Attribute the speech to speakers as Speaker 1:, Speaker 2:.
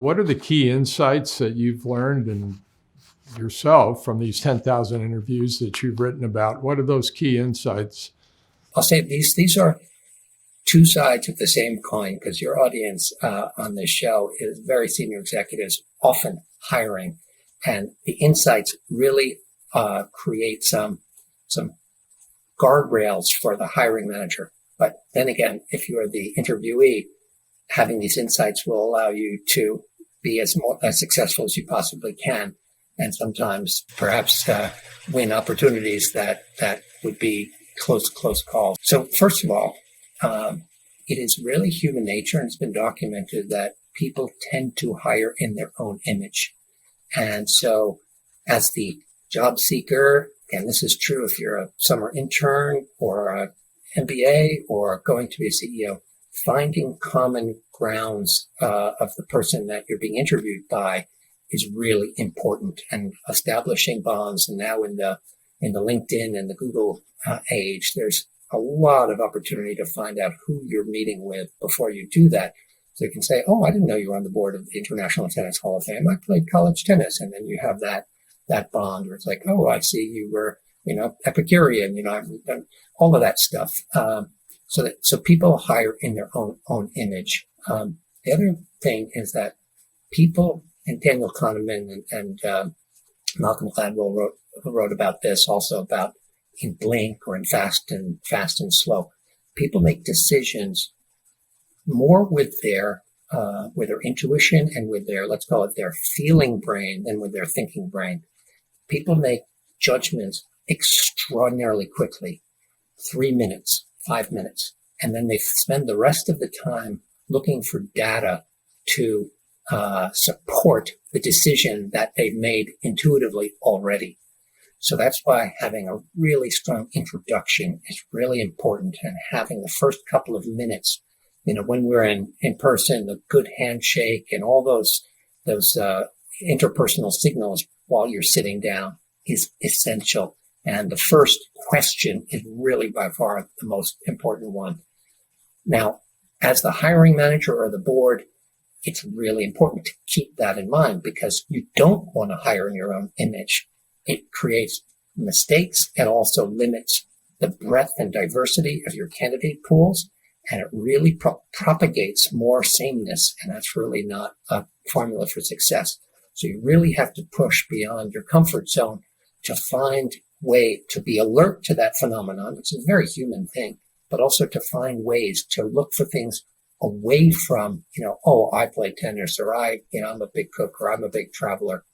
Speaker 1: What are the key insights that you've learned and yourself from these 10,000 interviews that you've written about? What are those key insights?
Speaker 2: I'll say these are two sides of the same coin, because your audience on this show is very senior executives, often hiring, and the insights really create some guardrails for the hiring manager. But then again, if you are the interviewee, having these insights will allow you to be as successful as you possibly can, and sometimes perhaps win opportunities that would be close calls. So first of all, it is really human nature, and it's been documented that people tend to hire in their own image. And so as the job seeker, and this is true if you're a summer intern or an MBA or going to be a CEO, finding common grounds of the person that you're being interviewed by is really important, and establishing bonds. And now in the LinkedIn and the Google age, there's a lot of opportunity to find out who you're meeting with before you do that. So you can say, oh, I didn't know you were on the board of the International Tennis Hall of Fame. I played college tennis. And then you have that bond where it's like, oh, I see you were, Epicurean, I've done all of that stuff. So people hire in their own image. The other thing is that people, and Daniel Kahneman and Malcolm Gladwell wrote about this, also about in Blink or in Fast and Slow. People make decisions more with their intuition and with their, let's call it their feeling brain, than with their thinking brain. People make judgments extraordinarily quickly, 3 minutes, 5 minutes, and then they spend the rest of the time looking for data to support the decision that they've made intuitively already. So that's why having a really strong introduction is really important, and having the first couple of minutes, when we're in person, the good handshake and all those interpersonal signals while you're sitting down is essential. And the first question is really by far the most important one. Now, as the hiring manager or the board, it's really important to keep that in mind, because you don't want to hire in your own image. It creates mistakes and also limits the breadth and diversity of your candidate pools, and it really propagates more sameness, and that's really not a formula for success. So you really have to push beyond your comfort zone to find way to be alert to that phenomenon. It's a very human thing, but also to find ways to look for things away from, oh, I play tennis, or I'm a big cook, or I'm a big traveler.